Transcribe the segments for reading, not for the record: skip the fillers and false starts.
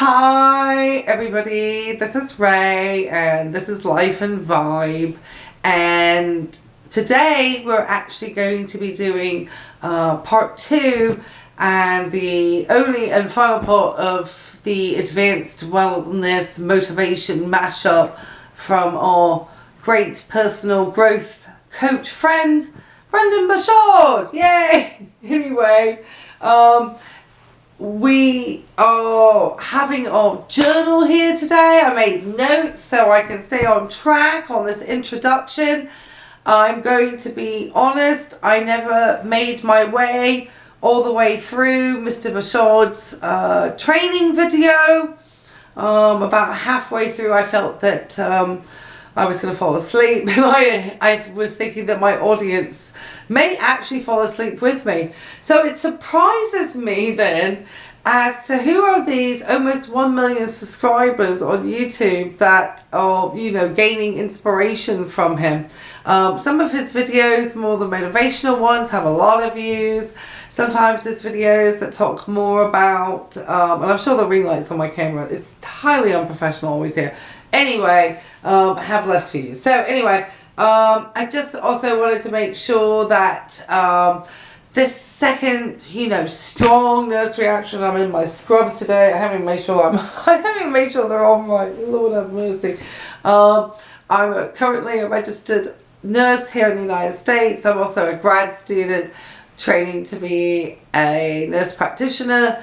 Hi everybody, this is Ray and this is Life and Vibe, and today we're actually going to be doing part 2 and the only and final part of the advanced wellness motivation mashup from our great personal growth coach friend Brendon Burchard. Yay! Anyway, we are having our journal here today. I made notes so I can stay on track on this introduction. I'm going to be honest, I never made my way all the way through Mr. Burchard's training video. About halfway through I felt that I was going to fall asleep, and I was thinking that my audience may actually fall asleep with me. So it surprises me then as to who are these almost 1 million subscribers on YouTube that are, you know, gaining inspiration from him. Some of his videos, more the motivational ones, have a lot of views. Sometimes there's videos that talk more about, and I'm sure the ring light's on my camera, it's highly unprofessional always here. Anyway, have less views. So anyway, I just also wanted to make sure that this second, you know, strong nurse reaction. I'm in my scrubs today. I haven't made sure they're on right. Lord have mercy. I'm currently a registered nurse here in the United States. I'm also a grad student training to be a nurse practitioner,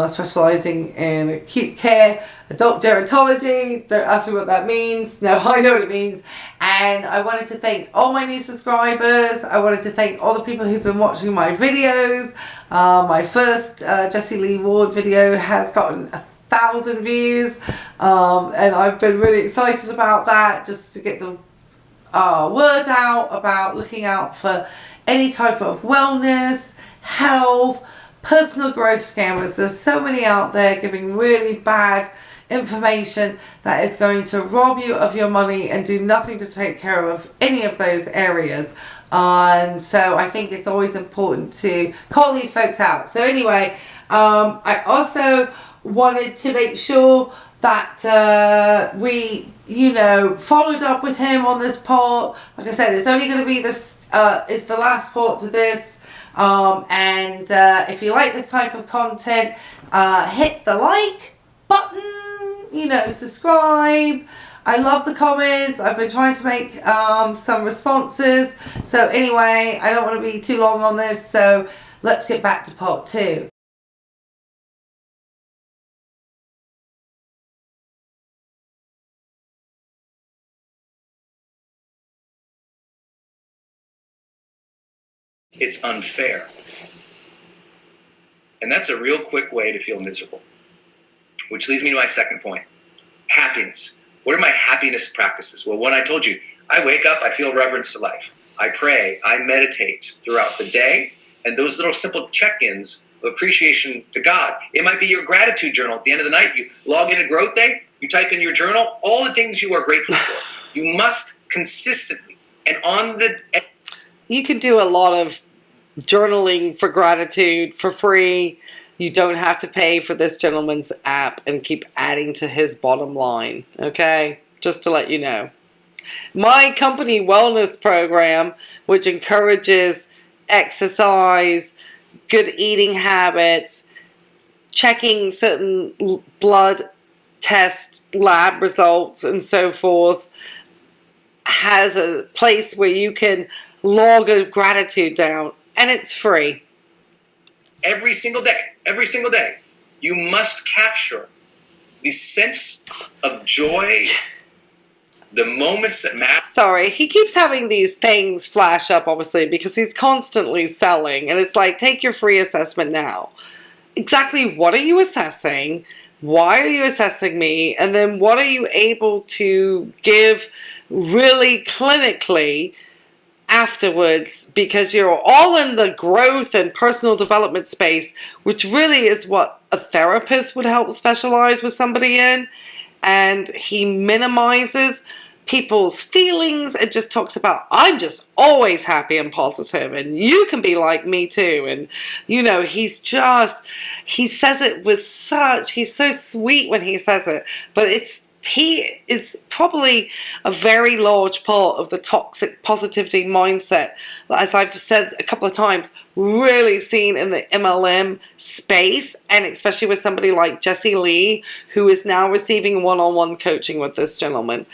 specializing in acute care, adult gerontology. Don't ask me what that means. No, I know what it means. And I wanted to thank all my new subscribers. I wanted to thank all the people who've been watching my videos. My first Jessie Lee Ward video has gotten 1,000 views, and I've been really excited about that, just to get the word out about looking out for any type of wellness, health, personal growth scammers. There's so many out there giving really bad information that is going to rob you of your money and do nothing to take care of any of those areas. And so I think it's always important to call these folks out. So anyway, I also wanted to make sure that we, you know, followed up with him on this part. Like I said, it's only going to be this, it's the last part to this. And if you like this type of content, hit the like button, you know, subscribe. I love the comments. I've been trying to make some responses. So anyway, I don't want to be too long on this, so let's get back to part 2. It's unfair. And that's a real quick way to feel miserable. Which leads me to my second point. Happiness. What are my happiness practices? Well, one I told you, I wake up, I feel reverence to life. I pray, I meditate throughout the day, and those little simple check-ins of appreciation to God. It might be your gratitude journal. At the end of the night, you log in a growth day, you type in your journal, all the things you are grateful for. You must consistently, and on the... You can do a lot of journaling for gratitude for free. You don't have to pay for this gentleman's app and keep adding to his bottom line. Okay? Just to let you know. My company wellness program, which encourages exercise, good eating habits, checking certain blood test lab results and so forth, has a place where you can log a gratitude down, and it's free. Every single day, you must capture the sense of joy, the moments that matter. Sorry, he keeps having these things flash up, obviously, because he's constantly selling, and it's like, take your free assessment now. Exactly what are you assessing? Why are you assessing me? And then what are you able to give really clinically afterwards, because you're all in the growth and personal development space, which really is what a therapist would help specialize with somebody in. And he minimizes people's feelings. It just talks about, I'm just always happy and positive, and you can be like me too. And, you know, he says it with he's so sweet when he says it, but he is probably a very large part of the toxic positivity mindset, as I've said a couple of times, really seen in the MLM space, and especially with somebody like Jessie Lee, who is now receiving one-on-one coaching with this gentleman.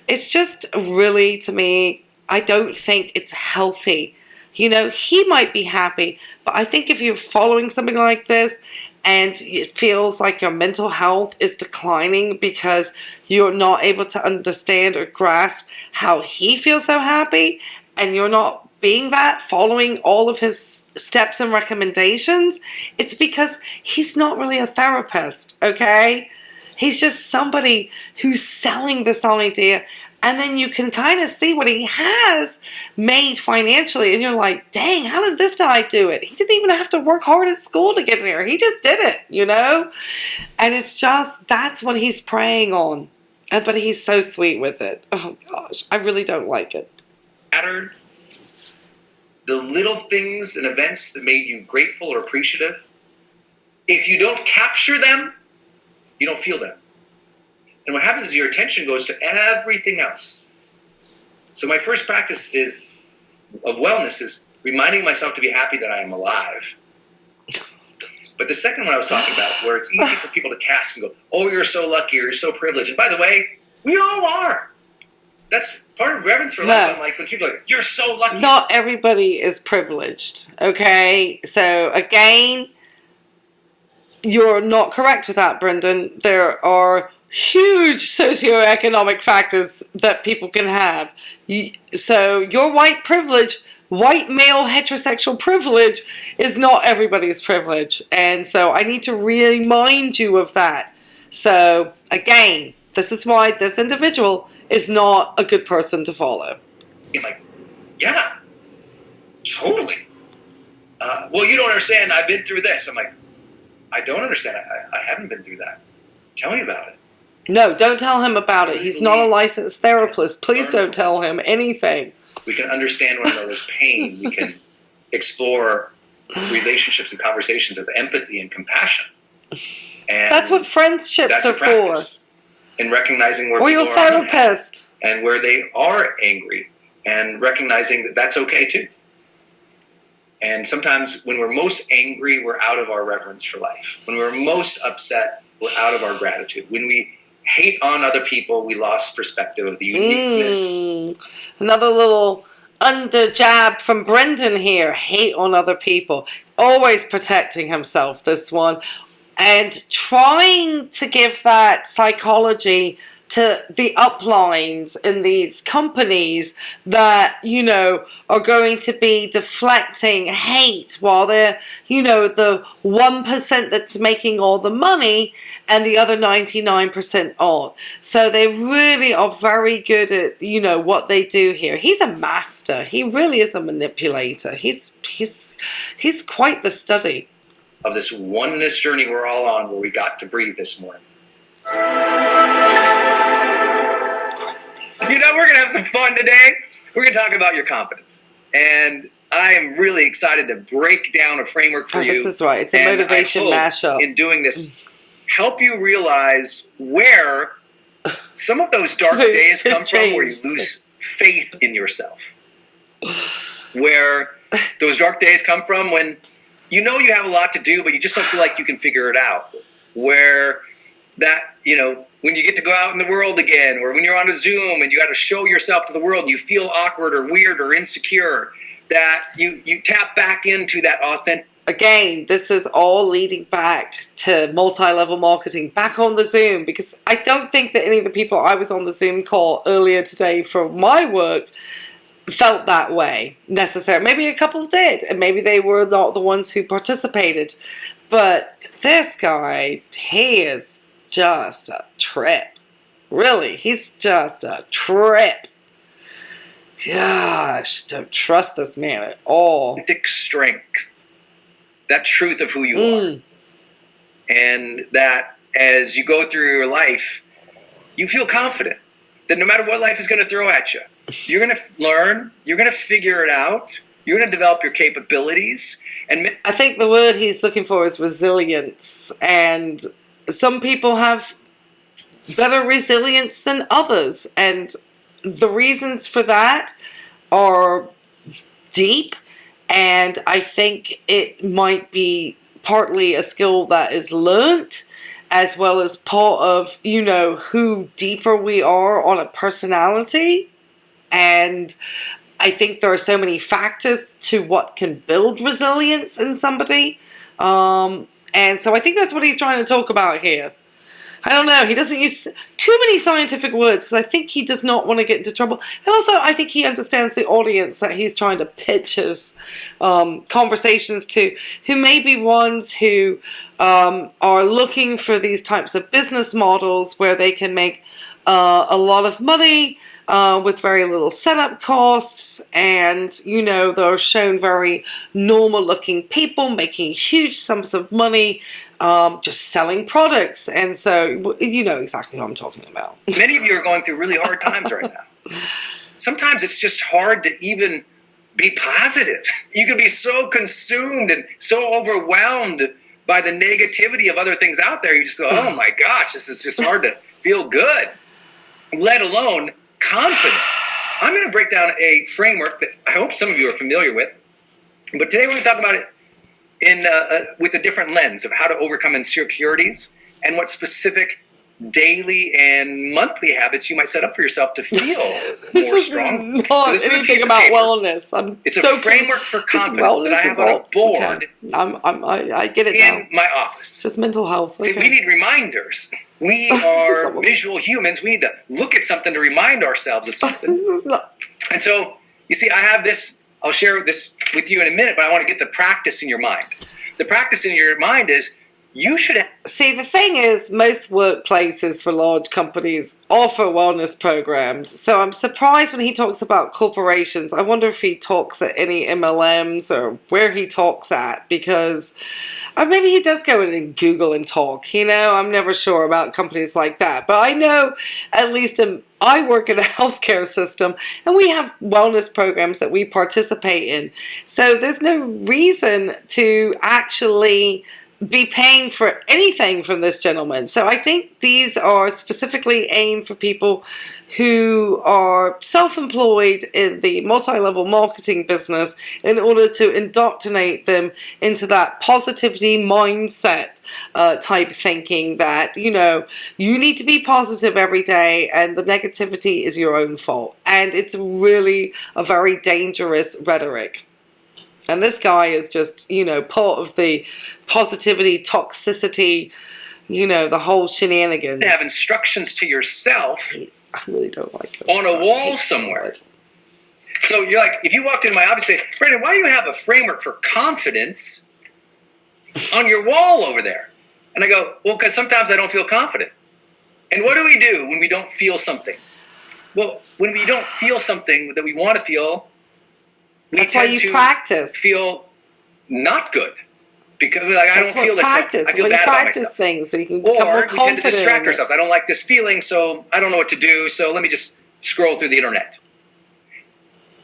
It's just really, to me, I don't think it's healthy. You know, he might be happy, but I think if you're following something like this, and it feels like your mental health is declining because you're not able to understand or grasp how he feels so happy, and you're not being that, following all of his steps and recommendations, it's because he's not really a therapist, okay? He's just somebody who's selling this idea, and then you can kind of see what he has made financially, and you're like, dang, how did this guy do it? He didn't even have to work hard at school to get there. He just did it, you know? And it's just, that's what he's preying on. But he's so sweet with it. Oh, gosh, I really don't like it. Mattered. The little things and events that made you grateful or appreciative, if you don't capture them, you don't feel them. And what happens is your attention goes to everything else. So my first practice of wellness is reminding myself to be happy that I am alive. But the second one I was talking about, where it's easy for people to cast and go, oh, you're so lucky, or you're so privileged. And by the way, we all are. That's part of reverence for life. I'm like, when people are like, you're so lucky. Not everybody is privileged, okay? So again, you're not correct with that, Brendon. There are huge socioeconomic factors that people can have. So your white privilege, white male heterosexual privilege, is not everybody's privilege. And so I need to remind you of that. So again, this is why this individual is not a good person to follow. I'm like, yeah, totally. Well, you don't understand. I've been through this. I'm like, I don't understand. I haven't been through that. Tell me about it. No, don't tell him about it. He's not a licensed therapist. Please don't tell him anything. We can understand one another's pain. We can explore relationships and conversations of empathy and compassion. And that's what friendships are for. And recognizing where or people your therapist. Are and where they are angry, and recognizing that that's okay too. And sometimes when we're most angry, we're out of our reverence for life. When we're most upset, we're out of our gratitude. When we hate on other people, we lost perspective of the uniqueness. Another little under jab from Brendon here. Hate on other people. Always protecting himself, this one. And trying to give that psychology to the uplines in these companies that, you know, are going to be deflecting hate while they're, you know, the 1% that's making all the money and the other 99% aren't. So they really are very good at, you know, what they do here. He's a master. He really is a manipulator. He's quite the study of this oneness journey we're all on, where we got to breathe this morning. You know, we're going to have some fun today. We're going to talk about your confidence. And I am really excited to break down a framework for you. This is right. It's a motivation mashup. In doing this, help you realize where some of those dark days come from, where you lose faith in yourself. Where those dark days come from when you know you have a lot to do, but you just don't feel like you can figure it out. Where that, you know, when you get to go out in the world again, or when you're on a Zoom and you got to show yourself to the world and you feel awkward or weird or insecure, that you tap back into that authentic. Again, this is all leading back to multi-level marketing, back on the Zoom, because I don't think that any of the people I was on the Zoom call earlier today for my work felt that way necessarily. Maybe a couple did, and maybe they were not the ones who participated. But this guy, he is just a trip. Really, he's just a trip. Gosh, don't trust this man at all. Authentic strength. That truth of who you are. And that as you go through your life, you feel confident. that no matter what life is going to throw at you, you're going to learn, you're going to figure it out, you're going to develop your capabilities. And I think the word he's looking for is resilience. And some people have better resilience than others. And the reasons for that are deep. And I think it might be partly a skill that is learnt, as well as part of, who deeper we are on a personality. And I think there are so many factors to what can build resilience in somebody. And so I think that's what he's trying to talk about here. I don't know. He doesn't use too many scientific words because I think he does not want to get into trouble. And also, I think he understands the audience that he's trying to pitch his conversations to, who may be ones who are looking for these types of business models where they can make a lot of money with very little setup costs, and they're shown very normal looking people making huge sums of money just selling products. And so you know exactly what I'm talking about. Many of you are going through really hard times right now. Sometimes it's just hard to even be positive. You can be so consumed and so overwhelmed by the negativity of other things out there. You just go, oh my gosh, this is just hard to feel good, let alone confident. I'm going to break down a framework that I hope some of you are familiar with, but today we're going to talk about it with a different lens of how to overcome insecurities and what specific daily and monthly habits you might set up for yourself to feel more strong. So this is anything about wellness. It's a framework for confidence that I have on a board. Okay. I get it in my office. It's just mental health. Okay. See, we need reminders. We are visual humans. We need to look at something to remind ourselves of something. And so, you see, I have this. I'll share this with you in a minute, but I want to get the practice in your mind. The practice in your mind is you should see, the thing is, most workplaces for large companies offer wellness programs. So I'm surprised when he talks about corporations. I wonder if he talks at any MLMs or where he talks at, because or maybe he does go in and Google and talk. I'm never sure about companies like that. But I know, at least I work in a healthcare system, and we have wellness programs that we participate in. So there's no reason to actually be paying for anything from this gentleman. So I think these are specifically aimed for people who are self-employed in the multi-level marketing business in order to indoctrinate them into that positivity mindset type thinking that, you need to be positive every day and the negativity is your own fault. And it's really a very dangerous rhetoric. And this guy is just, part of the positivity, toxicity, the whole shenanigans. You have instructions to yourself. I really don't like it. On a wall somewhere. So you're like, if you walked into my office and say, Brendon, why do you have a framework for confidence on your wall over there? And I go, well, because sometimes I don't feel confident. And what do we do when we don't feel something? Well, when we don't feel something that we want to feel, that's why you practice. Feel not good because I don't feel practice. I feel bad about myself. Things so you can become more confident. We tend to distract ourselves. I don't like this feeling, so I don't know what to do. So let me just scroll through the internet.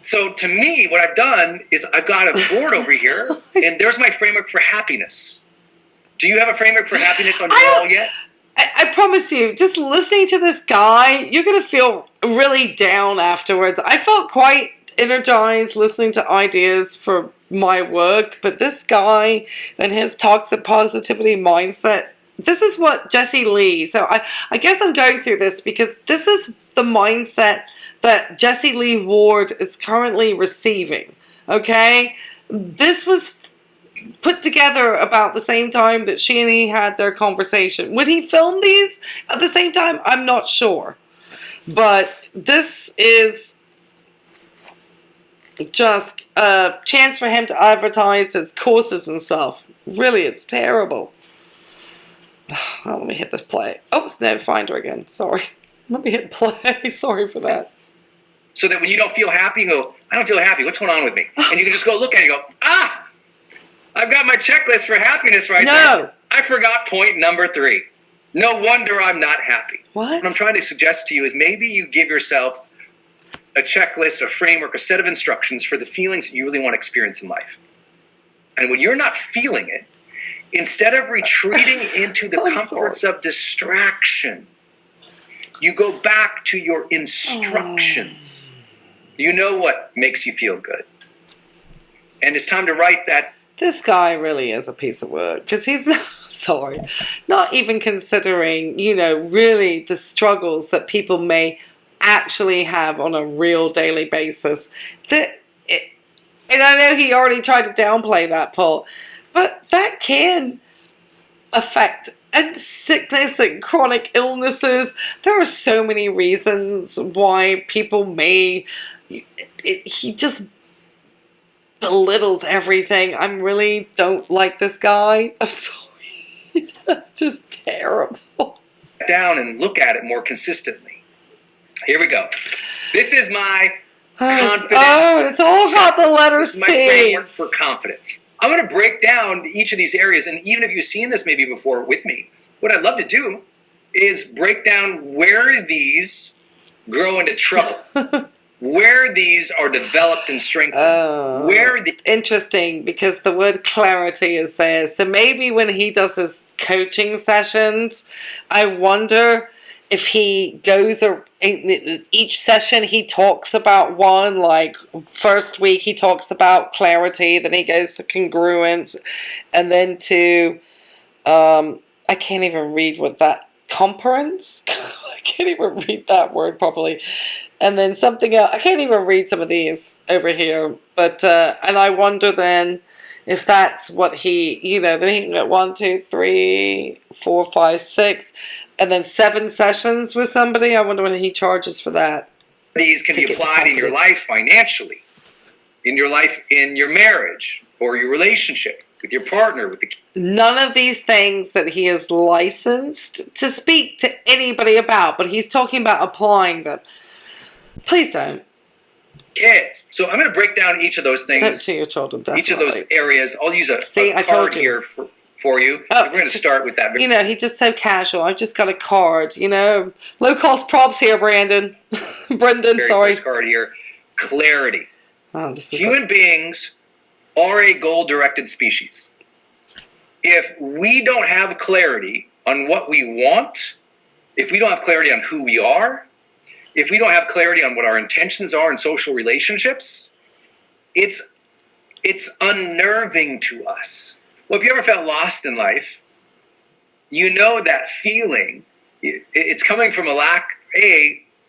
So to me, what I've done is I've got a board over here, and there's my framework for happiness. Do you have a framework for happiness on your wall yet? I promise you, just listening to this guy, you're going to feel really down afterwards. I felt quite energized listening to ideas for my work, but this guy and his toxic positivity mindset, this is what Jessie Lee, so I guess I'm going through this because this is the mindset that Jessie Lee Ward is currently receiving, okay? This was put together about the same time that she and he had their conversation. Would he film these at the same time? I'm not sure. But this is just a chance for him to advertise his courses and stuff. Really, it's terrible. Oh, let me hit this play. Oops, no, find her again. Sorry. Let me hit play. Sorry for that. So that when you don't feel happy, you go, I don't feel happy. What's going on with me? And you can just go look at it and go, I've got my checklist for happiness right there. I forgot point number 3. No wonder I'm not happy. What? I'm trying to suggest to you is maybe you give yourself a checklist, a framework, a set of instructions for the feelings that you really want to experience in life. And when you're not feeling it, instead of retreating into the comforts of distraction, you go back to your instructions. You know what makes you feel good. And it's time to write that. This guy really is a piece of work, because he's not even considering, really the struggles that people may actually have on a real daily basis. And I know he already tried to downplay that, Paul, but that can affect and sickness and chronic illnesses. There are so many reasons why people may. He just belittles everything. I really don't like this guy. I'm sorry. That's just terrible. Down and look at it more consistently. Here we go. This is my confidence. It's all got the letter C. This is my framework for confidence. I'm going to break down each of these areas, and even if you've seen this maybe before with me, what I'd love to do is break down where these grow into trouble. Where these are developed and strengthened. Interesting, because the word clarity is there. So maybe when he does his coaching sessions, I wonder if he goes each session he talks about one. Like first week he talks about clarity, then he goes to congruence, and then to I can't even read what that competence. I can't even read that word properly. And then something else. I can't even read some of these over here. But and I wonder then if that's what he, then he can get 1, 2, 3, 4, 5, 6, and then 7 sessions with somebody. I wonder what he charges for that. These can be applied in your life financially, in your life, in your marriage, or your relationship with your partner, with the none of these things that he is licensed to speak to anybody about, but he's talking about applying them. Please don't. Kids. So I'm going to break down each of those things. Don't to your children, definitely. Each of those areas. I'll use a card here for you. We're going to start with that. He's just so casual. I've just got a card, Low cost props here, Brandon. Brendon, sorry. First card here. Clarity. Oh, this is Human beings are a goal-directed species. If we don't have clarity on what we want, if we don't have clarity on who we are, if we don't have clarity on what our intentions are in social relationships, it's unnerving to us. Well, if you ever felt lost in life, you know that feeling. It's coming from a lack,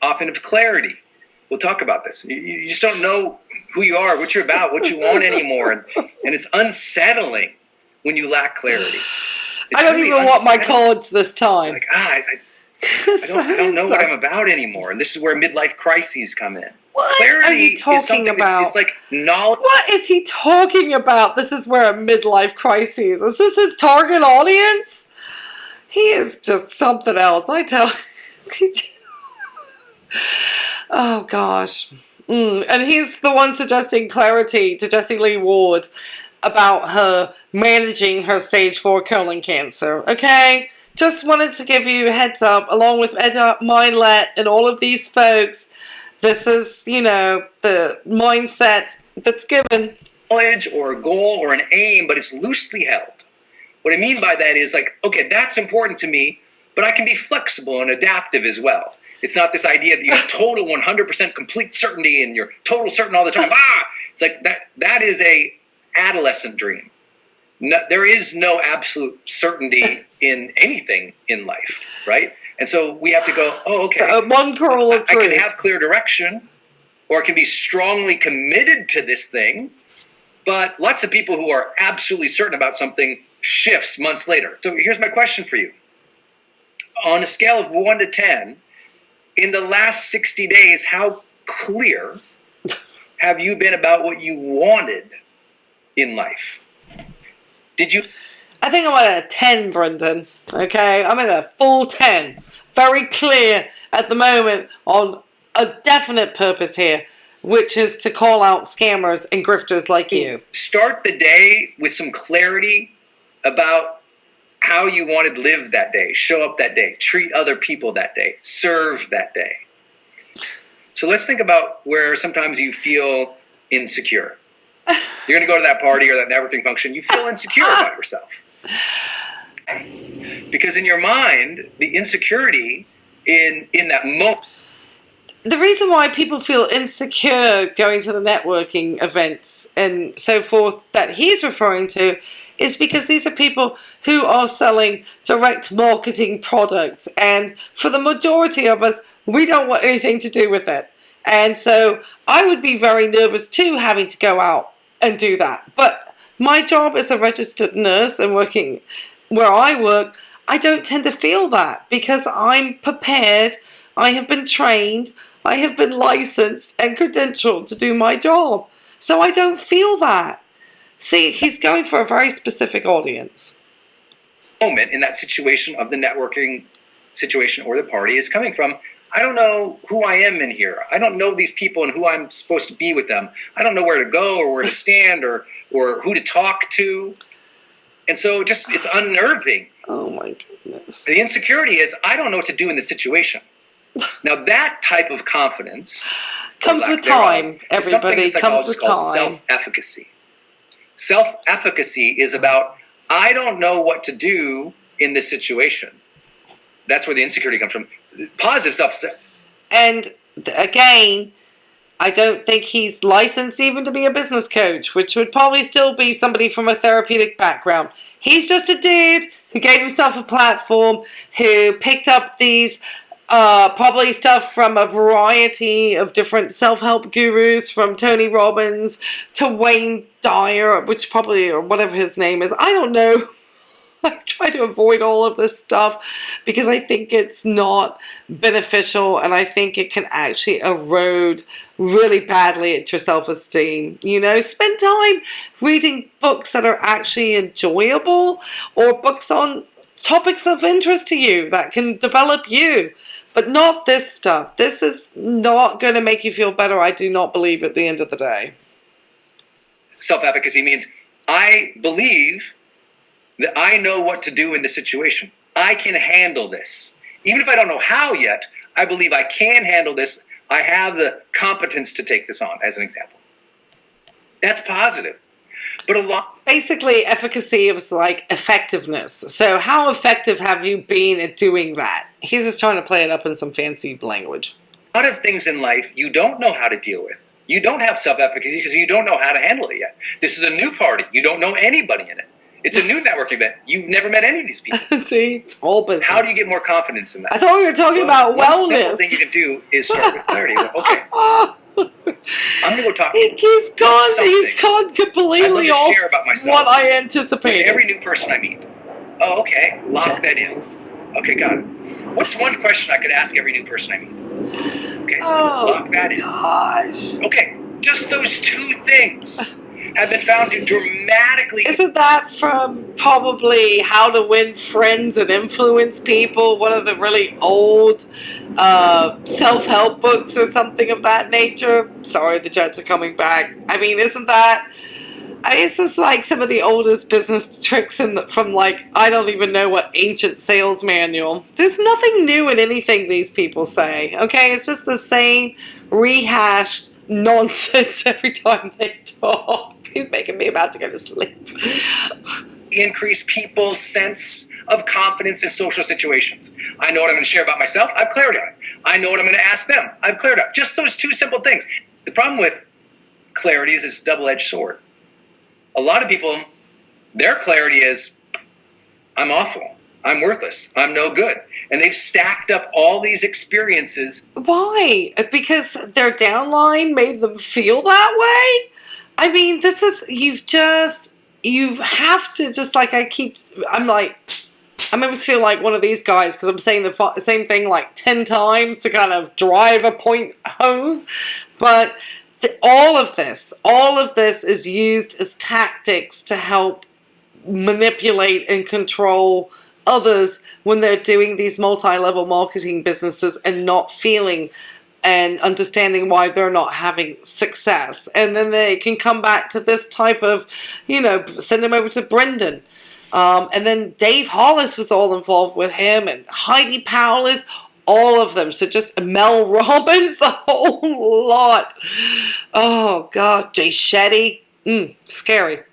often of clarity. We'll talk about this. You just don't know who you are, what you're about, what you want anymore. And it's unsettling when you lack clarity. I don't even want my cards this time. Like, I don't know what I'm about anymore. And this is where midlife crises come in. What clarity are you talking about? It's like knowledge. What is he talking about? This is where a midlife crisis. Is this his target audience? He is just something else. I tell you. Oh, gosh. And he's the one suggesting clarity to Jessie Lee Ward about her managing her stage 4 colon cancer. Okay? Just wanted to give you a heads up, along with Ed Milet and all of these folks. This is, the mindset that's given. Knowledge or a goal or an aim, but it's loosely held. What I mean by that is like, okay, that's important to me, but I can be flexible and adaptive as well. It's not this idea that you have total 100% complete certainty and you're total certain all the time. It's like that is a adolescent dream. No, there is no absolute certainty in anything in life, right? And so we have to go, one kernel of truth. I can have clear direction, or I can be strongly committed to this thing, but lots of people who are absolutely certain about something shifts months later. So here's my question for you. On a scale of 1 to 10, in the last 60 days, how clear have you been about what you wanted in life? Did you? I think I'm at a 10, Brendon. Okay? I'm at a full 10. Very clear at the moment on a definite purpose here, which is to call out scammers and grifters like you. Start the day with some clarity about how you wanted to live that day, show up that day, treat other people that day, serve that day. So let's think about where sometimes you feel insecure. You're going to go to that party or that networking function, you feel insecure about yourself. Because in your mind, the insecurity in that moment. The reason why people feel insecure going to the networking events and so forth that he's referring to is because these are people who are selling direct marketing products. And for the majority of us, we don't want anything to do with it. And so I would be very nervous too, having to go out and do that. But my job as a registered nurse and working where I work, I don't tend to feel that because I'm prepared. I have been trained. I have been licensed and credentialed to do my job. So I don't feel that. See, he's going for a very specific audience. Moment in that situation of the networking situation or the party is coming from, I don't know who I am in here. I don't know these people and who I'm supposed to be with them. I don't know where to go or where to stand or who to talk to. And so it's unnerving. Oh my goodness. The insecurity is, I don't know what to do in this situation. Now that type of confidence comes with time, everybody. Comes with time. Self-efficacy. Self-efficacy is about, I don't know what to do in this situation. That's where the insecurity comes from. Positive self. And again, I don't think he's licensed even to be a business coach, which would probably still be somebody from a therapeutic background. He's just a dude who gave himself a platform, who picked up these probably stuff from a variety of different self-help gurus, from Tony Robbins to Wayne Dyer, which probably, or whatever his name is. I don't know. I try to avoid all of this stuff because I think it's not beneficial and I think it can actually erode really badly at your self-esteem. You know, spend time reading books that are actually enjoyable or books on topics of interest to you that can develop you, but not this stuff. This is not going to make you feel better, I do not believe, at the end of the day. Self-efficacy means I believe that I know what to do in this situation. I can handle this. Even if I don't know how yet, I believe I can handle this. I have the competence to take this on, as an example. That's positive. But basically, efficacy is like effectiveness. So how effective have you been at doing that? He's just trying to play it up in some fancy language. A lot of things in life you don't know how to deal with. You don't have self-efficacy because you don't know how to handle it yet. This is a new party. You don't know anybody in it. It's a new networking event. You've never met any of these people. See, it's all business. How do you get more confidence in that? I thought we were talking about one wellness. Simple thing you can do is start with clarity. Okay, I'm going to go talk. He's gone completely off what I anticipated. With every new person I meet. Oh, okay. Lock that in. Okay, got it. What's one question I could ask every new person I meet? Okay, lock that in. Gosh. Okay, just those two things have been found to dramatically... Isn't that from probably How to Win Friends and Influence People, one of the really old self-help books or something of that nature? Sorry, the Jets are coming back. I mean, isn't that... It's just like some of the oldest business tricks from like, I don't even know what ancient sales manual. There's nothing new in anything these people say, okay? It's just the same rehashed nonsense every time they talk. He's making me about to go to sleep. Increase people's sense of confidence in social situations. I know what I'm going to share about myself. I have clarity on it. I know what I'm going to ask them. I have clarity on it. Just those two simple things. The problem with clarity is it's a double-edged sword. A lot of people, their clarity is, I'm awful. I'm worthless. I'm no good. And they've stacked up all these experiences. Why? Because their downline made them feel that way? I mean, this is, you have to just like, I almost feel like one of these guys because I'm saying the same thing like 10 times to kind of drive a point home. But all of this is used as tactics to help manipulate and control others when they're doing these multi-level marketing businesses and not feeling and understanding why they're not having success. And then they can come back to this type of, send them over to Brendon. And then Dave Hollis was all involved with him, and Heidi Powers, all of them. So just Mel Robbins, the whole lot. Oh, God. Jay Shetty. Scary.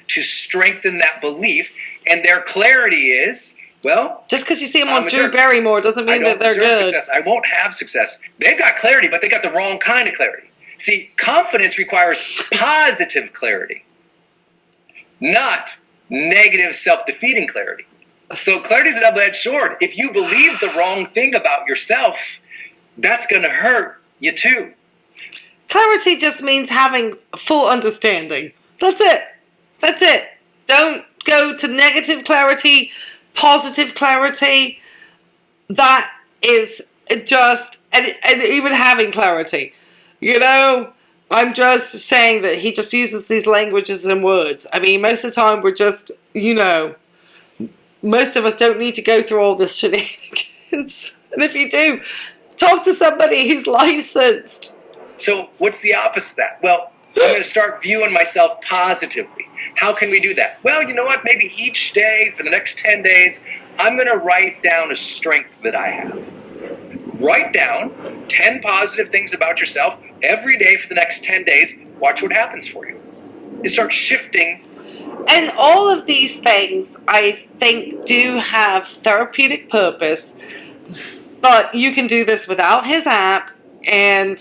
To strengthen that belief. And their clarity is, well... Just because you see them on Drew Barrymore doesn't mean that they're good. Success. I won't have success. They've got clarity, but they got the wrong kind of clarity. See, confidence requires positive clarity, not negative self-defeating clarity. So clarity is a double-edged sword. If you believe the wrong thing about yourself, that's going to hurt you too. Clarity just means having full understanding. That's it. That's it. Don't go to negative clarity, positive clarity. That is just, and even having clarity. You know, I'm just saying that he just uses these languages and words. I mean, most of the time we're just, you know, most of us don't need to go through all this shenanigans. And if you do, talk to somebody who's licensed. So what's the opposite of that? Well, I'm going to start viewing myself positively. How can we do that? Well, you know what? Maybe each day for the next 10 days, I'm going to write down a strength that I have. Write down 10 positive things about yourself every day for the next 10 days. Watch what happens for you. You start shifting. And all of these things, I think, do have therapeutic purpose. But you can do this without his app, and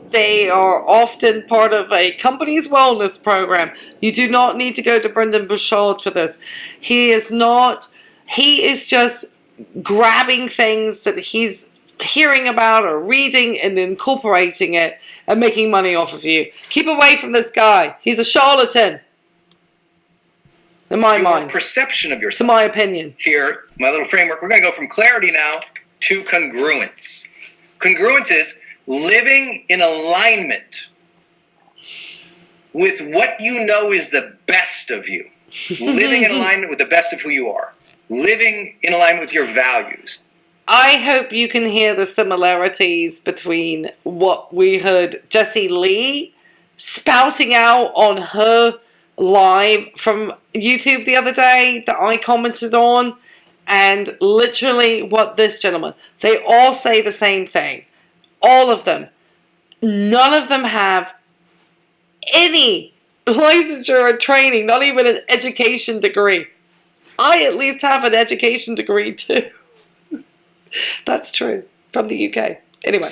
they are often part of a company's wellness program. You do not need to go to Brendon Burchard for this. He is just grabbing things that he's hearing about or reading and incorporating it and making money off of you. Keep away from this guy. He's a charlatan. In my mind. Perception of yourself. To my opinion. Here, my little framework. We're going to go from clarity now to congruence. Congruence is living in alignment with what you know is the best of you. Living in alignment with the best of who you are. Living in alignment with your values. I hope you can hear the similarities between what we heard Jessie Lee spouting out on her live from YouTube the other day that I commented on, and literally what this gentleman, they all say the same thing. All of them. None of them have any licensure or training, not even an education degree. I at least have an education degree too. That's true. From the UK. Anyway.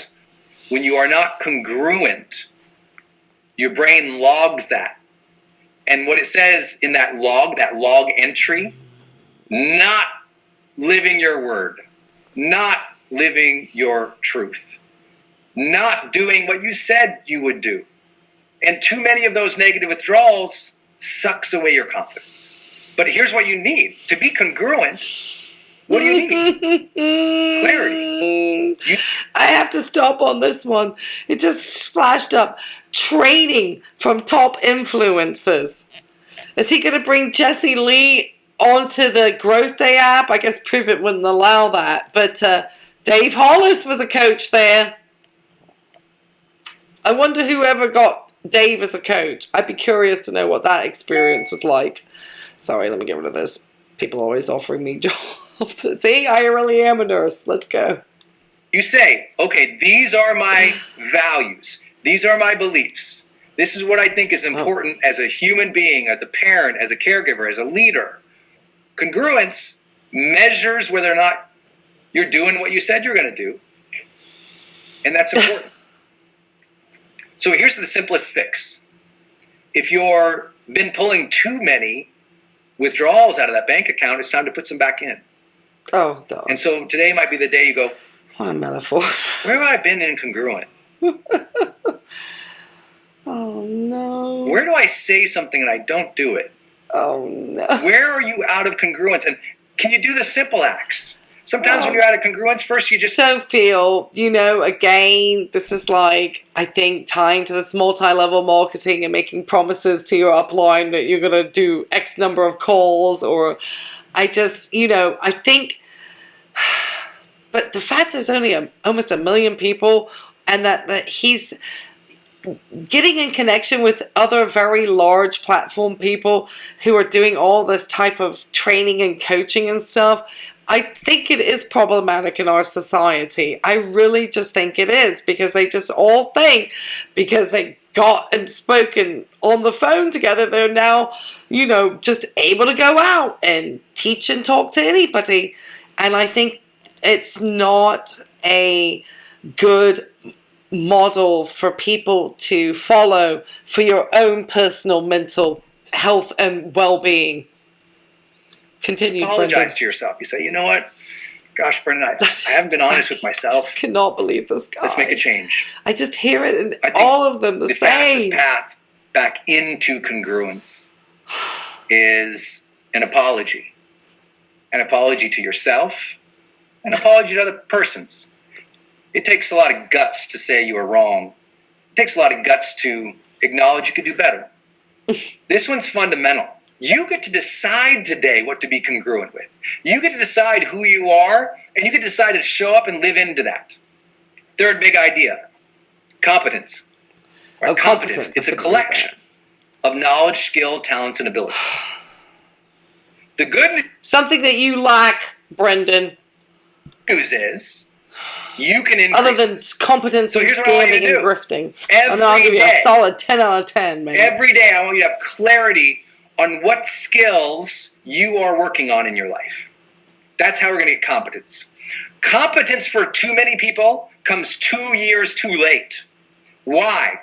When you are not congruent, your brain logs that. And what it says in that log entry, not living your word, not living your truth, not doing what you said you would do. And too many of those negative withdrawals sucks away your confidence. But here's what you need. To be congruent, what do you need? Clarity. I have to stop on this one. It just flashed up. Training from top influencers. Is he going to bring Jessie Lee onto the Growth Day app? I guess Private wouldn't allow that. But Dave Hollis was a coach there. I wonder whoever got Dave as a coach. I'd be curious to know what that experience was like. Sorry, let me get rid of this. People always offering me jobs. See, I really am a nurse. Let's go. You say, okay, these are my values. These are my beliefs. This is what I think is important as a human being, as a parent, as a caregiver, as a leader. Congruence measures whether or not you're doing what you said you're going to do. And that's important. So here's the simplest fix. If you've been pulling too many withdrawals out of that bank account, it's time to put some back in. Oh, God. And so today might be the day you go, what a metaphor. Where have I been incongruent? Oh, no. Where do I say something and I don't do it? Oh, no. Where are you out of congruence? And can you do the simple acts? Sometimes when you're out of congruence, first you just don't feel, again, this is like, I think, tying to this multi-level marketing and making promises to your upline that you're going to do X number of calls, or I just, I think, but the fact there's only almost 1 million people, and that getting in connection with other very large platform people who are doing all this type of training and coaching and stuff, I think it is problematic in our society. I really just think it is, because they just all think because they got and spoken on the phone together, they're now, just able to go out and teach and talk to anybody. And I think it's not a good model for people to follow for your own personal mental health and well-being. Continue. Just apologize Brendon. to yourself. You say, you know what? Gosh, Brendon, I haven't been honest with myself. I cannot believe this guy. Let's make a change. I just hear it in I think all of them the fastest same. path back into congruence is an apology. An apology to yourself, an apology to other persons. It takes a lot of guts to say you were wrong. It takes a lot of guts to acknowledge you could do better. This one's fundamental. You get to decide today what to be congruent with. You get to decide who you are, and you get to decide to show up and live into that. Third big idea, competence. Right? Oh, competence. It's a collection of knowledge, skill, talents, and abilities. The good Something that you lack, Brendon, news is you can increase. other than competence So and here's what I want you scamming to and do. grifting. Every And I'll give you a day. solid 10 out of 10, man. Every day, I want you to have clarity on what skills you are working on in your life. That's how we're going to get competence. Competence for too many people comes 2 years too late. Why?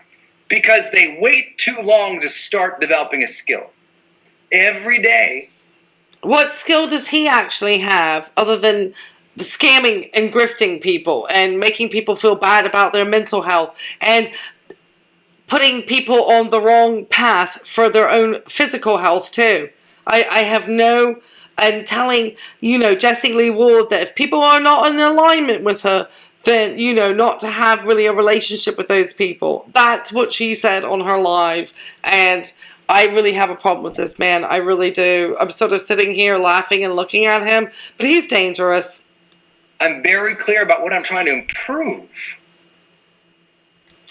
Because they wait too long to start developing a skill. Every day. What skill does he actually have other than scamming and grifting people and making people feel bad about their mental health and putting people on the wrong path for their own physical health too? I have no... And telling, Jessie Lee Ward that if people are not in alignment with her, then, not to have really a relationship with those people. That's what she said on her live. And I really have a problem with this man. I really do. I'm sort of sitting here laughing and looking at him, but he's dangerous. I'm very clear about what I'm trying to improve.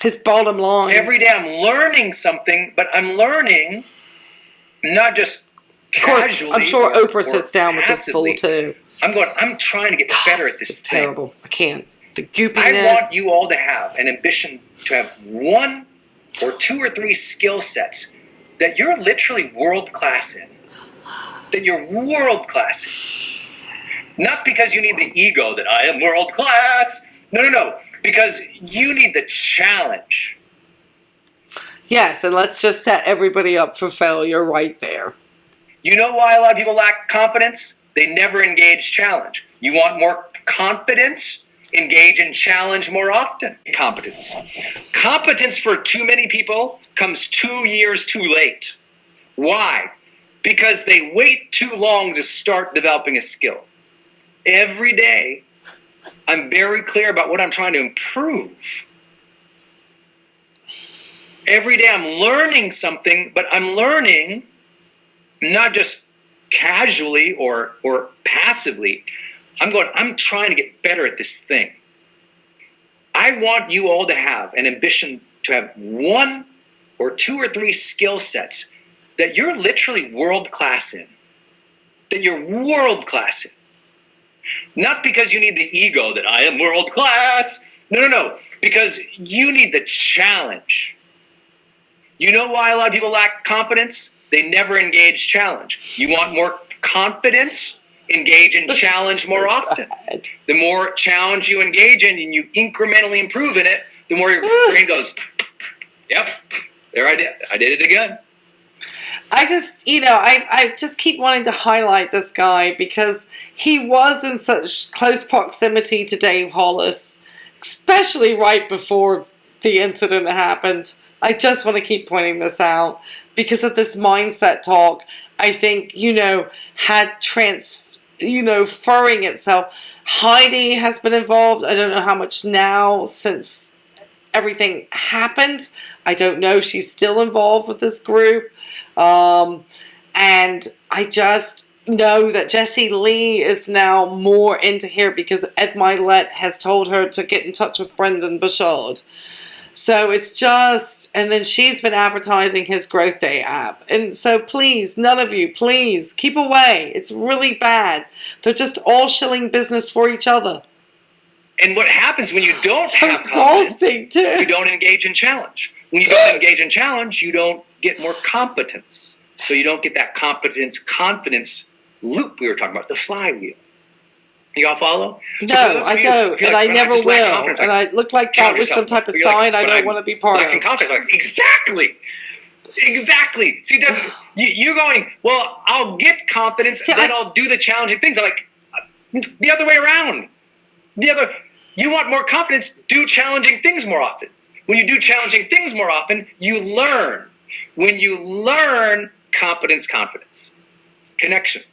His bottom line. Every day I'm learning something, but I'm learning not just casually. I'm sure or Oprah sits down with this fool passively. too. I'm trying to get better at It's this just thing. terrible. I can't. The I goopiness. want you all to have an ambition to have 1 or 2 or 3 skill sets that you're literally world class in. That you're world class in. Not because you need the ego that I am world class. No. Because you need the challenge. Yes, and let's just set everybody up for failure right there. You know why a lot of people lack confidence? They never engage challenge. You want more confidence? Engage in challenge more often. Competence. Competence for too many people comes 2 years too late. Why? Because they wait too long to start developing a skill. Every day, I'm very clear about what I'm trying to improve. Every day I'm learning something, but I'm learning not just casually or passively. I'm trying to get better at this thing. I want you all to have an ambition to have 1 or 2 or 3 skill sets that you're literally world class in. That you're world class in. Not because you need the ego that I am world class. No. Because you need the challenge. You know why a lot of people lack confidence? They never engage challenge. You want more confidence? Engage in challenge more often. The more challenge you engage in and you incrementally improve in it, the more your brain goes, yep, there I did it again. I just, I just keep wanting to highlight this guy because he was in such close proximity to Dave Hollis, especially right before the incident happened. I just want to keep pointing this out because of this mindset talk. I think, had furring itself. Heidi has been involved. I don't know how much now since everything happened. I don't know. She's still involved with this group. And I just know that Jessie Lee is now more into here because Ed Milet has told her to get in touch with Brendon Burchard. So it's just, and then she's been advertising his Growth Day app. And so please, none of you, please keep away. It's really bad. They're just all shilling business for each other. And what happens when you don't So have confidence, exhausting too. you don't engage in challenge. When you don't engage in challenge, you don't get more competence. So you don't get that confidence loop we were talking about, the flywheel. You all follow? No, I don't, and I never will. And I look like that was some type of sign I don't want to be part of. Confidence, exactly. See, you're going, well, I'll get confidence, then I'll do the challenging things. I'm like, the other way around. You want more confidence, do challenging things more often. When you do challenging things more often, you learn. When you learn, confidence, connection.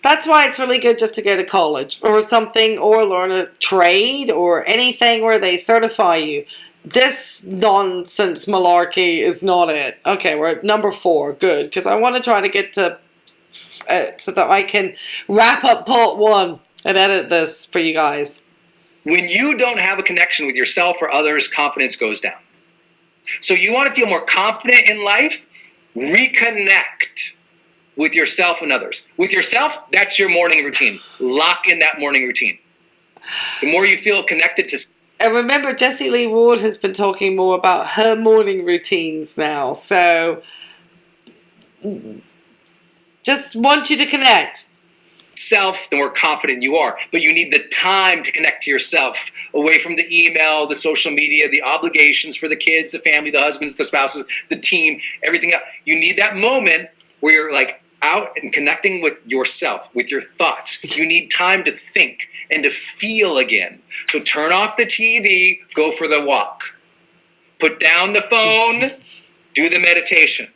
That's why it's really good just to go to college or something, or learn a trade or anything where they certify you. This nonsense malarkey is not it. Okay, we're at number 4. Good, because I want to try to get to so that I can wrap up part 1 and edit this for you guys. When you don't have a connection with yourself or others, confidence goes down. So you want to feel more confident in life? Reconnect with yourself and others. With yourself, that's your morning routine. Lock in that morning routine. The more you feel connected to... And remember, Jessie Lee Ward has been talking more about her morning routines now. So just want you to connect. Self, the more confident you are. But you need the time to connect to yourself, away from the email, the social media, the obligations for the kids, the family, the husbands, the spouses, the team, everything else. You need that moment where you're like out and connecting with yourself, with your thoughts. You need time to think and to feel again. So turn off the TV, go for the walk. Put down the phone, do the meditation.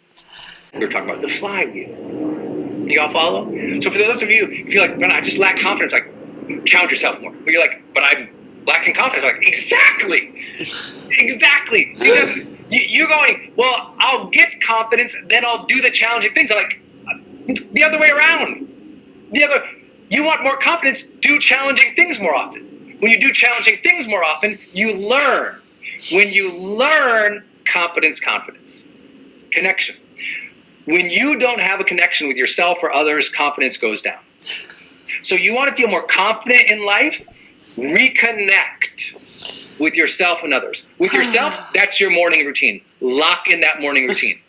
We're talking about the flywheel. You all follow? So for those of you, if you're like, but I just lack confidence, like, challenge yourself more. But you're like, but I'm lacking confidence. I'm like, exactly. See, you're going, well, I'll get confidence, then I'll do the challenging things. I'm like, the other way around. You want more confidence, do challenging things more often. When you do challenging things more often, you learn. When you learn, confidence, connection. When you don't have a connection with yourself or others, confidence goes down. So you want to feel more confident in life? Reconnect with yourself and others. With yourself, that's your morning routine. Lock in that morning routine.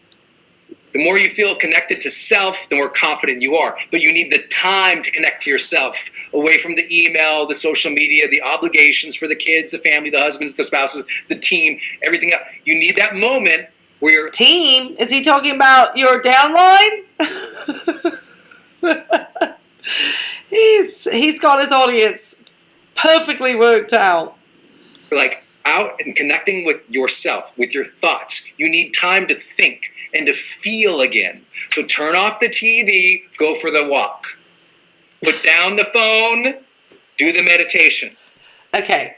The more you feel connected to self, the more confident you are. But you need the time to connect to yourself, away from the email, the social media, the obligations for the kids, the family, the husbands, the spouses, the team, everything else. You need that moment where you're... Team? Is he talking about your downline? He's got his audience perfectly worked out. Like out and connecting with yourself, with your thoughts. You need time to think and to feel again. So turn off the TV, go for the walk. Put down the phone, do the meditation. Okay,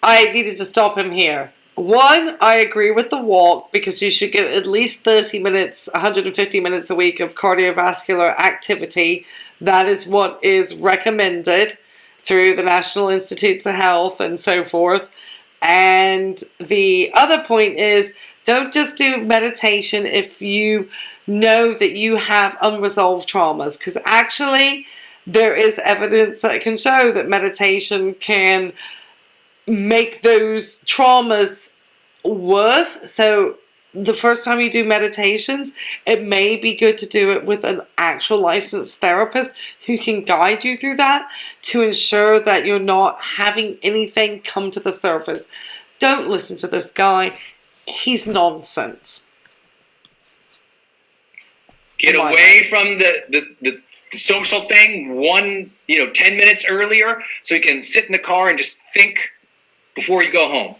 I needed to stop him here. 1, I agree with the walk, because you should get at least 30 minutes, 150 minutes a week of cardiovascular activity. That is what is recommended through the National Institutes of Health and so forth. And the other point is, don't just do meditation if you know that you have unresolved traumas, because actually there is evidence that can show that meditation can make those traumas worse. So the first time you do meditations, it may be good to do it with an actual licensed therapist who can guide you through that to ensure that you're not having anything come to the surface. Don't listen to this guy. He's nonsense. Get away from the social thing 10 minutes earlier, so you can sit in the car and just think before you go home.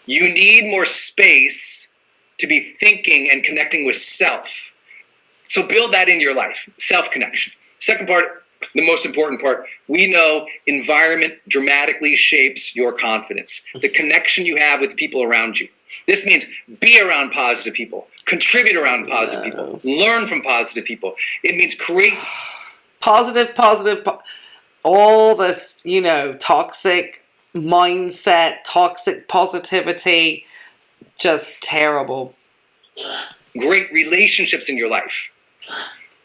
You need more space to be thinking and connecting with self. So build that in your life, self-connection. Second part, the most important part, we know environment dramatically shapes your confidence. The connection you have with the people around you. This means be around positive people, contribute around positive people, learn from positive people. It means create positive, all this, toxic mindset, toxic positivity. just terrible. Great relationships in your life.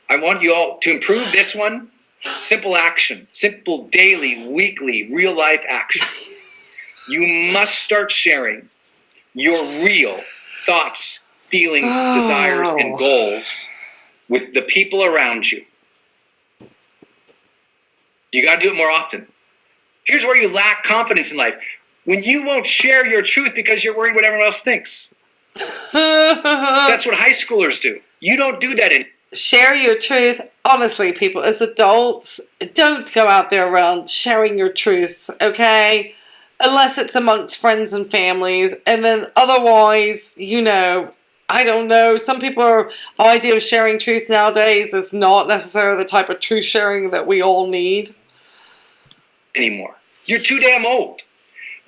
I want you all to improve this one. Simple action, simple daily, weekly, real life action. You must start sharing your real thoughts, feelings, desires, and goals with the people around you. You got to do it more often. Here's where you lack confidence in life. When you won't share your truth because you're worried what everyone else thinks. That's what high schoolers do. You don't do that in. Share your truth. Honestly, people, as adults, don't go out there around sharing your truths, okay? Unless it's amongst friends and families. And then otherwise, I don't know. Some people idea of sharing truth nowadays is not necessarily the type of truth sharing that we all need. Anymore. You're too damn old.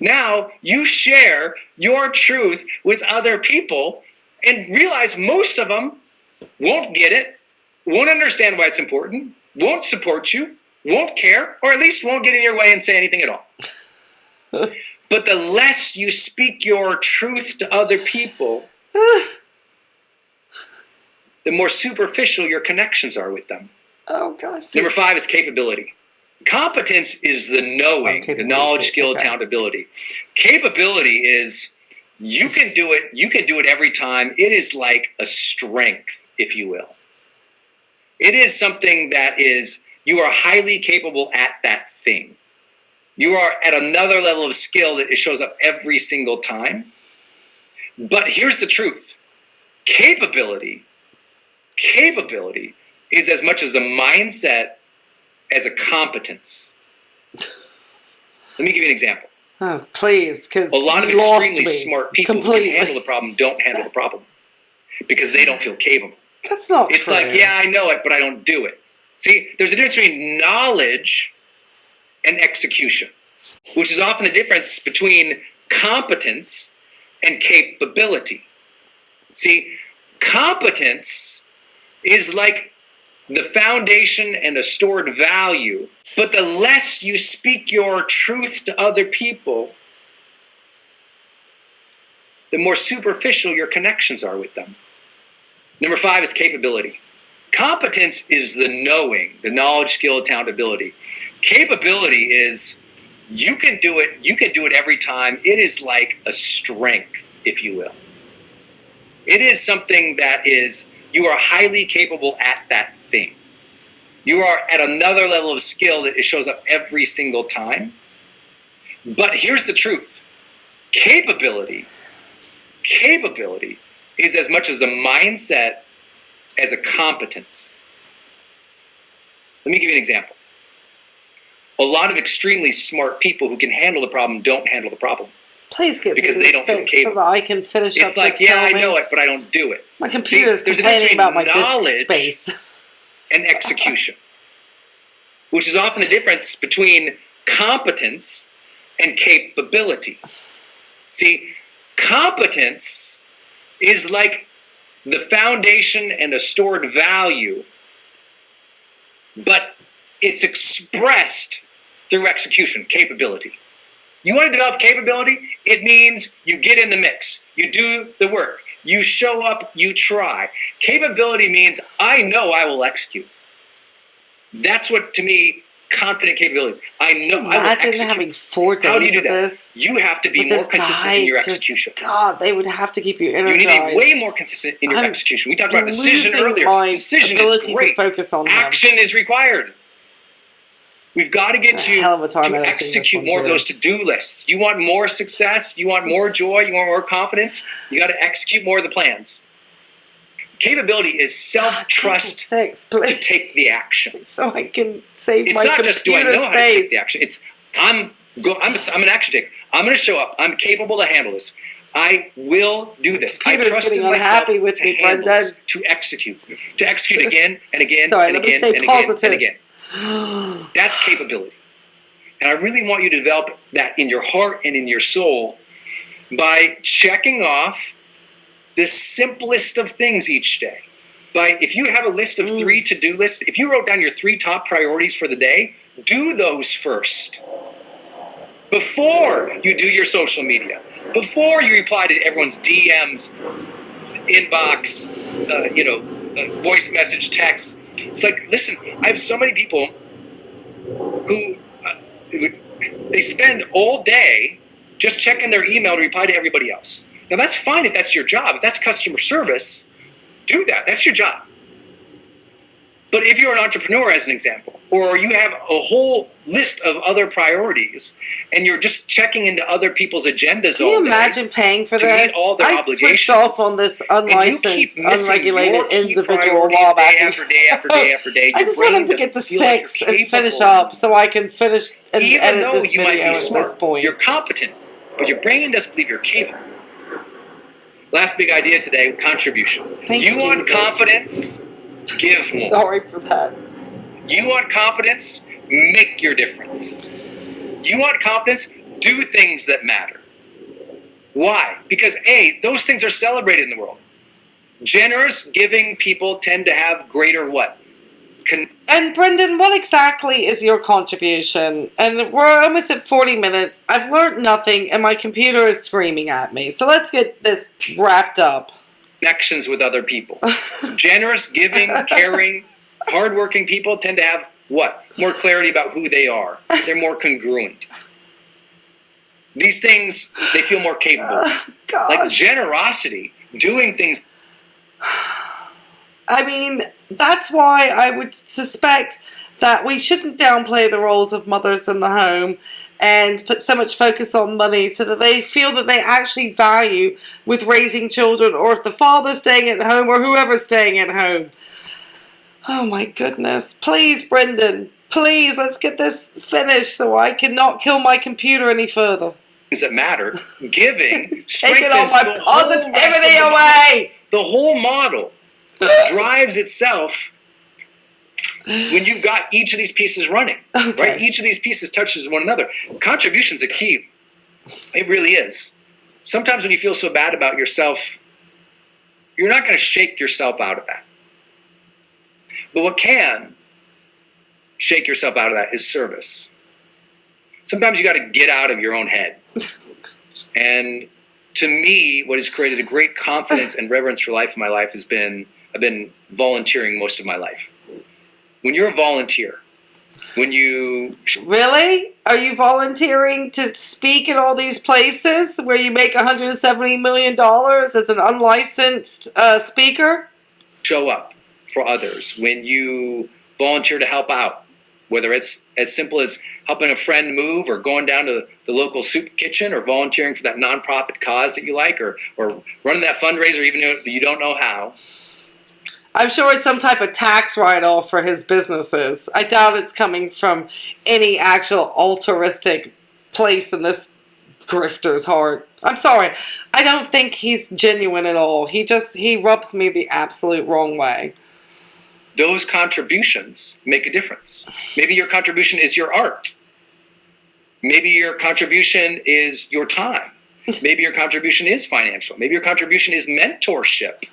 Now you share your truth with other people and realize most of them won't get it, won't understand why it's important, won't support you, won't care, or at least won't get in your way and say anything at all. But the less you speak your truth to other people, the more superficial your connections are with them. Oh, gosh. Number 5 is capability. Competence is the knowing, the knowledge, skill, accountability. Capability is you can do it every time. It is like a strength, if you will. It is something that is, you are highly capable at that thing. You are at another level of skill that it shows up every single time. But here's the truth. Capability is as much as a mindset as a competence. Let me give you an example. Oh, please, because a lot of extremely smart people who can handle the problem don't handle the problem because they don't feel capable. That's not true. It's like, yeah, I know it, but I don't do it. See, there's a difference between knowledge and execution, which is often the difference between competence and capability. See, competence is like the foundation and a stored value, but the less you speak your truth to other people, the more superficial your connections are with them. Number 5 is capability. Competence is the knowing, the knowledge, skill, accountability. Capability is you can do it every time. It is like a strength, if you will. It is something that is, you are highly capable at that thing. You are at another level of skill that it shows up every single time. But here's the truth. Capability is as much as a mindset as a competence. Let me give you an example. A lot of extremely smart people who can handle the problem don't handle the problem. Please get because they don't feel capable. So that I can finish it's up like, this yeah, filming. I know it, but I don't do it. My computer is complaining about my disk space. And execution, which is often the difference between competence and capability. See, competence is like the foundation and a stored value, but it's expressed through execution, capability. You want to develop capability? It means you get in the mix. You do the work. You show up. You try. Capability means I know I will execute. That's what, to me, confident capabilities. I know I will execute. Imagine having 4 days How do you do of that? this. You have to be more consistent in your execution. God, they would have to keep you energized. You need to be way more consistent in your execution. We talked about decision earlier. Decision is great. To focus on action is required. We've got to get you to execute more of those to-do lists. You want more success, you want more joy, you want more confidence, you got to execute more of the plans. Capability is self-trust to take the action. So I can save it's my not computer just do I know how to take the action. It's I'm an action taker. I'm going to show up. I'm capable to handle this. I will do this. I trust in myself with to me, handle Brendon. this, to execute again and again Sorry, and again and positive. again and again. That's capability. And I really want you to develop that in your heart and in your soul by checking off the simplest of things each day. If you have a list of 3 to-do lists, if you wrote down your 3 top priorities for the day, do those first. before you do your social media, before you reply to everyone's DMs, inbox, voice message, text. It's like, listen, I have so many people who they spend all day just checking their email to reply to everybody else. Now, that's fine if that's your job. If that's customer service, do that. That's your job. But if you're an entrepreneur, as an example, or you have a whole list of other priorities and you're just checking into other people's agendas all day. Can you imagine paying for to this? meet all their I obligations, switched off on this unlicensed, unregulated individual a while back. Day after day after day after day. I just want him to get to 6 and finish up so I can finish and edit this video at this point. You're competent, but your brain doesn't believe you're capable. Last big idea today, contribution. You want confidence? Give more. Sorry for that. You want confidence? Make your difference. You want confidence? Do things that matter. Why? Because A, those things are celebrated in the world. Generous, giving people tend to have greater what? And Brendon, what exactly is your contribution? And we're almost at 40 minutes. I've learned nothing and my computer is screaming at me. So let's get this wrapped up. Connections with other people. Generous, giving, caring, hardworking people tend to have what? More clarity about who they are. They're more congruent. These things, they feel more capable. Like generosity, doing things. I mean, that's why I would suspect that we shouldn't downplay the roles of mothers in the home and put so much focus on money so that they feel that they actually value with raising children, or if the father's staying at home or whoever's staying at home. Oh my goodness. Please, Brendon, please, let's get this finished so I cannot kill my computer any further. Things that matter. Giving taking all my positivity away. The whole model drives itself when you've got each of these pieces running, right? Each of these pieces touches one another. Contribution's a key. It really is. Sometimes when you feel so bad about yourself, you're not going to shake yourself out of that. But what can shake yourself out of that is service. Sometimes you got to get out of your own head. And to me, what has created a great confidence and reverence for life in my life has been, I've been volunteering most of my life. When you're a volunteer, when you... Really? Are you volunteering to speak in all these places where you make $170 million as an unlicensed speaker? Show up for others. When you volunteer to help out, whether it's as simple as helping a friend move or going down to the local soup kitchen or volunteering for that nonprofit cause that you like or running that fundraiser even though you don't know how. I'm sure it's some type of tax write-off for his businesses. I doubt it's coming from any actual altruistic place in this grifter's heart. I'm sorry. I don't think he's genuine at all. He rubs me the absolute wrong way. Those contributions make a difference. Maybe your contribution is your art. Maybe your contribution is your time. Maybe your contribution is financial. Maybe your contribution is mentorship.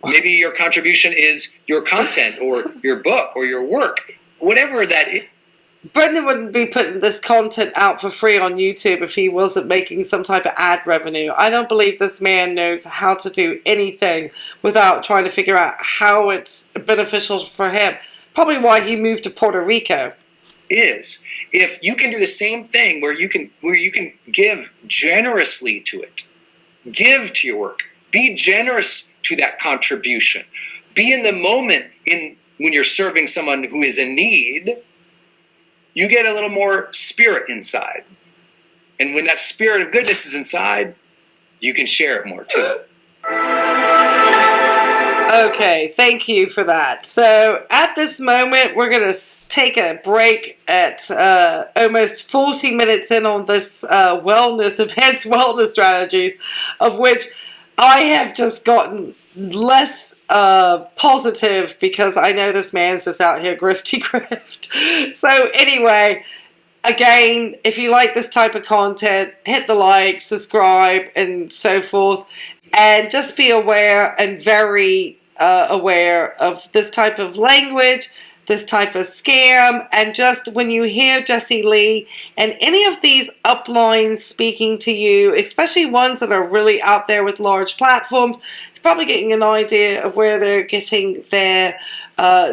Maybe your contribution is your content or your book or your work, whatever that is. Brendon wouldn't be putting this content out for free on YouTube if he wasn't making some type of ad revenue. I don't believe this man knows how to do anything without trying to figure out how it's beneficial for him. Probably why he moved to Puerto Rico. Is if you can do the same thing where you can give generously to it, give to your work, be generous to that contribution, be in the moment when you're serving someone who is in need. You get a little more spirit inside. And when that spirit of goodness is inside, you can share it more too. Okay, thank you for that. So at this moment, we're going to take a break at almost 40 minutes in on this advanced wellness strategies, of which I have just gotten less positive because I know this man's just out here grifty grift. So anyway, again, if you like this type of content, hit the like, subscribe, and so forth. And just be aware and very aware of this type of language this type of scam. And just when you hear Jessie Lee and any of these uplines speaking to you, especially ones that are really out there with large platforms, you're probably getting an idea of where they're getting their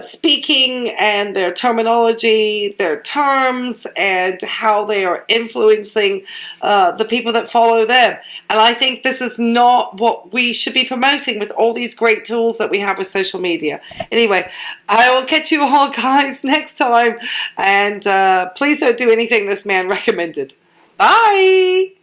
speaking and their terminology, their terms, and how they are influencing the people that follow them. And I think this is not what we should be promoting with all these great tools that we have with social media. Anyway, I will catch you all guys next time, and please don't do anything this man recommended. Bye!